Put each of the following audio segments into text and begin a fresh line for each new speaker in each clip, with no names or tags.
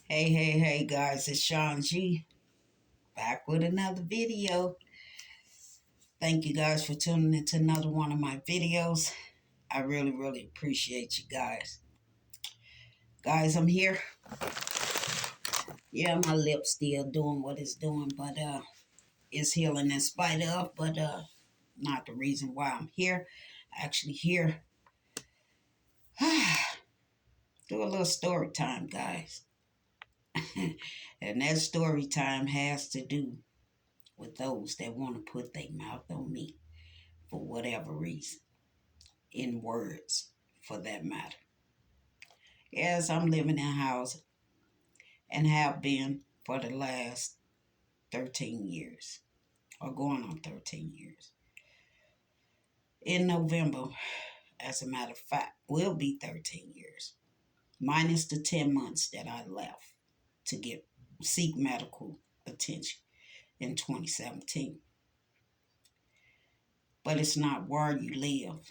Hey guys, it's Shn G back with another video. Thank you guys for tuning into another one of my videos. I really appreciate you guys. Guys, I'm here. Yeah, my lip's still doing what it's doing, but it's healing in spite of, but not the reason why I'm here. Actually here. Do a little story time, guys. And that story time has to do with those that want to put their mouth on me for whatever reason. In words, for that matter. Yes, I'm living in a house and have been for the last 13 years, or going on 13 years. In November, as a matter of fact, will be 13 years, minus the 10 months that I left to seek medical attention in 2017. But it's not where you live,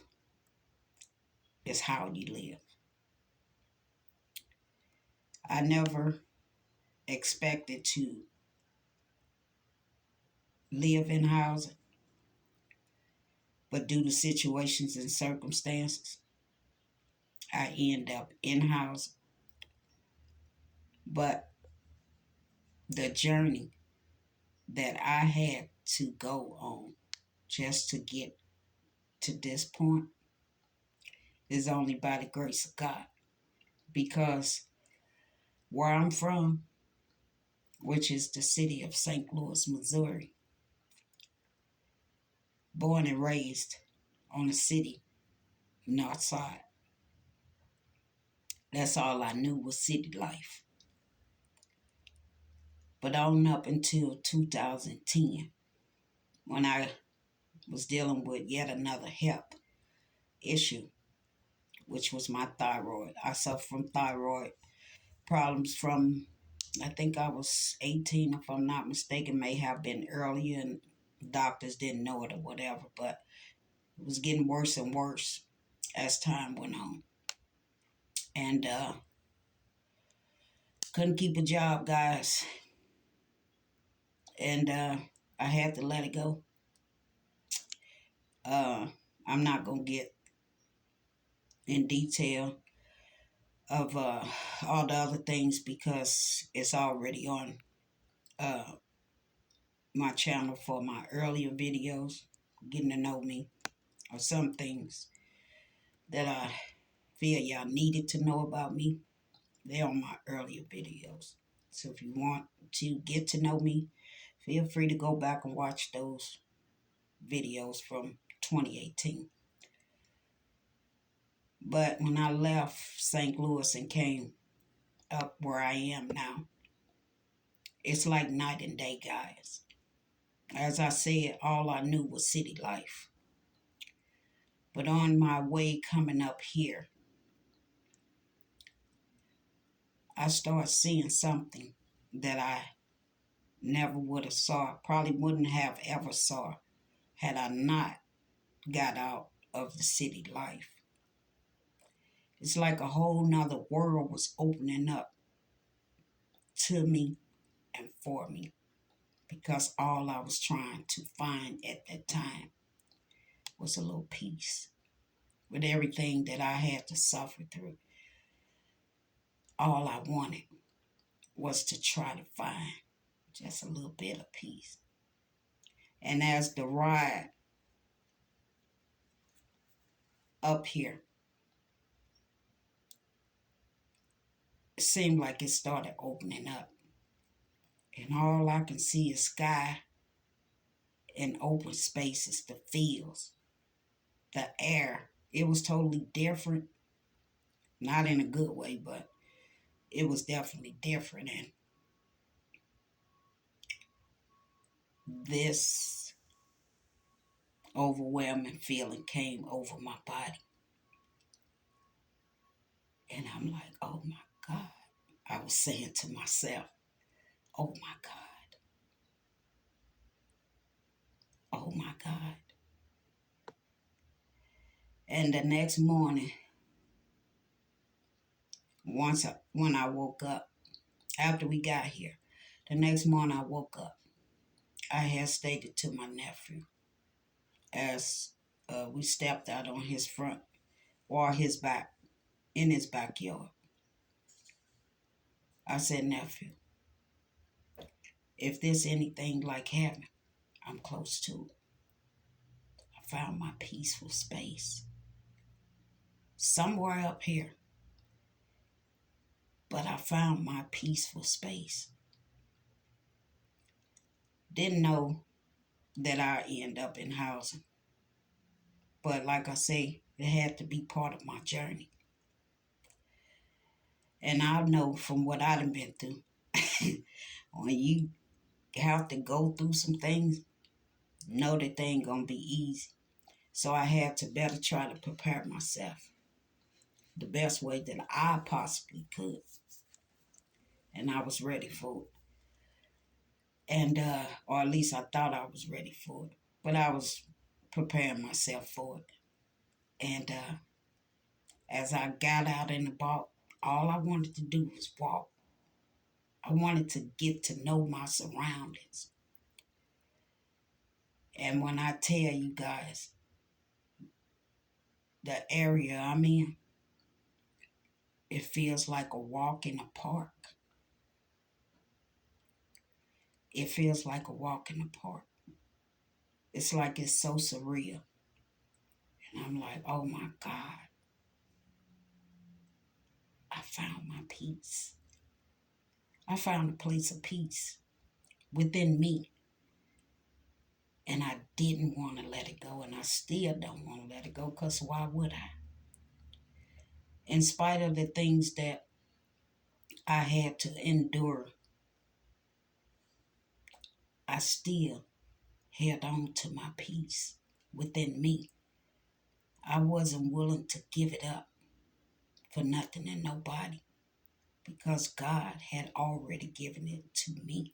it's how you live. I never expected to live in housing, but due to situations and circumstances, I end up in housing. But the journey that I had to go on just to get to this point is only by the grace of God. Because where I'm from, which is the city of St. Louis, Missouri, born and raised on the city north side, that's all I knew was city life. But on up until 2010, when I was dealing with yet another health issue, which was my thyroid. I suffer from thyroid problems from, I think I was 18, if I'm not mistaken, may have been earlier, and doctors didn't know it or whatever, but it was getting worse and worse as time went on. And couldn't keep a job, guys. And I had to let it go. I'm not going to get in detail of all the other things because it's already on uh, my channel for my earlier videos, getting to know me, or some things that I feel y'all needed to know about me. They're on my earlier videos. So if you want to get to know me, feel free to go back and watch those videos from 2018. But when I left St. Louis and came up where I am now, it's like night and day, guys. As I said, all I knew was city life. But on my way coming up here, I started seeing something that I never would have saw, probably wouldn't have ever saw had I not got out of the city life. It's like a whole nother world was opening up to me and for me, because all I was trying to find at that time was a little peace. With everything that I had to suffer through, all I wanted was to try to find just a little bit of peace. And as the ride up here, it seemed like it started opening up. And all I can see is sky and open spaces, the fields, the air. It was totally different. Not in a good way, but it was definitely different. And this overwhelming feeling came over my body. And I'm like, oh my God. I was saying to myself, oh my God. Oh my God. And the next morning, when I woke up, After we got here, the next morning I woke up. I had stated to my nephew as we stepped out on his front or his back in his backyard. I said, nephew, if there's anything like heaven, I'm close to it. I found my peaceful space somewhere up here, but I found my peaceful space. Didn't know that I end up in housing, but like I say, it had to be part of my journey. And I know from what I've been through, when you have to go through some things, know that they ain't gonna be easy. So I had to better try to prepare myself the best way that I possibly could. And I was ready for it. And or at least I thought I was ready for it. But I was preparing myself for it. And as I got out in the boat, all I wanted to do was walk. I wanted to get to know my surroundings. And when I tell you guys, the area I'm in, it feels like a walk in a park. It feels like a walk in the park. It's like it's so surreal. And I'm like, oh my God, I found my peace. I found a place of peace within me. And I didn't want to let it go. And I still don't want to let it go because why would I? In spite of the things that I had to endure, I still held on to my peace within me. I wasn't willing to give it up for nothing and nobody because God had already given it to me.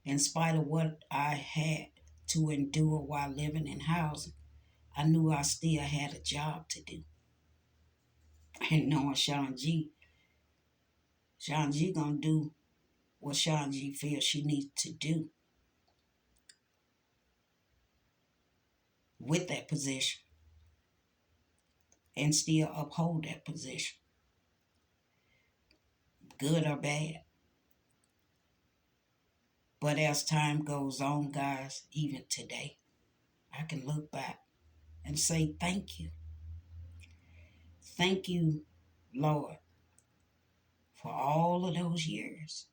In spite of what I had to endure while living in housing, I knew I still had a job to do. And knowing Shn G gonna do what Shn G feels she needs to do with that position and still uphold that position, good or bad. But as time goes on, guys, even today, I can look back and say thank you. Thank you, Lord, for all of those years.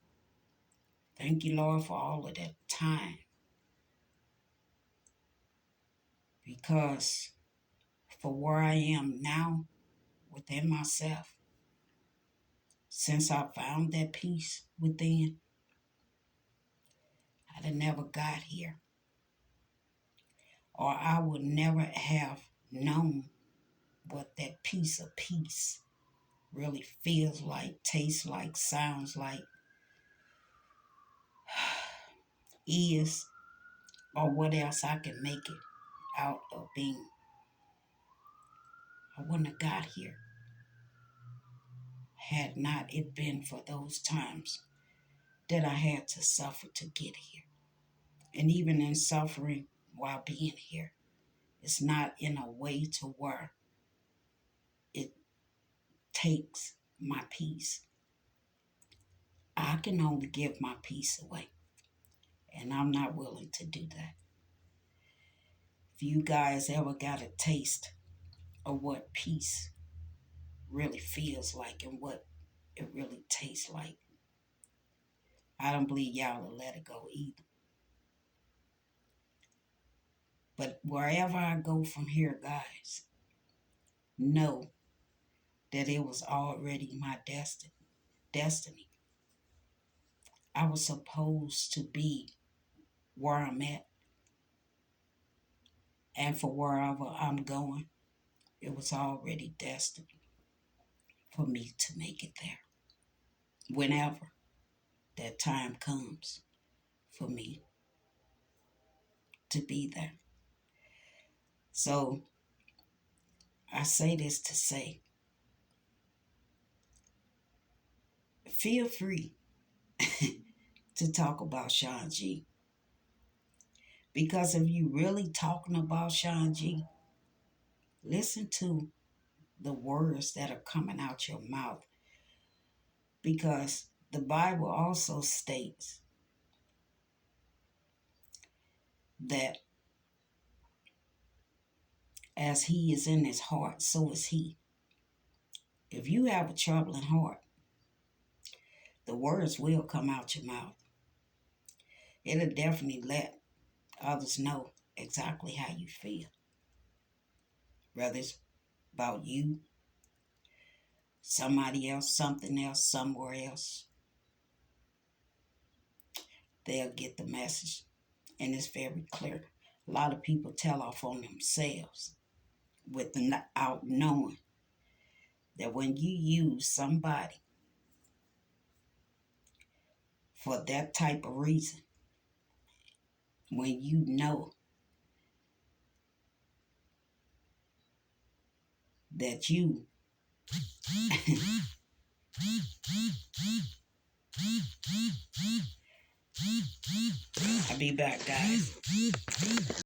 Thank you, Lord, for all of that time. Because for where I am now within myself, since I found that peace within, I'd have never got here. Or I would never have known what that piece of peace really feels like, tastes like, sounds like, is, or what else I can make it out of being. I wouldn't have got here had not it been for those times that I had to suffer to get here. And even in suffering while being here, it's not in a way to where it takes my peace. I can only give my peace away, and I'm not willing to do that. If you guys ever got a taste of what peace really feels like and what it really tastes like, I don't believe y'all will let it go either. But wherever I go from here, guys, know that it was already my destiny. I was supposed to be where I'm at, and for wherever I'm going, it was already destined for me to make it there. Whenever that time comes for me to be there. So I say this to say, feel free to talk about Shn G. Because if you really talking about Shn G, listen to the words that are coming out your mouth. Because the Bible also states that as he is in his heart, so is he. If you have a troubling heart, the words will come out your mouth. It'll definitely let others know exactly how you feel. Whether it's about you, somebody else, something else, somewhere else, they'll get the message. And it's very clear. A lot of people tell off on themselves without knowing that when you use somebody for that type of reason, when you know that you I'll be back, guys.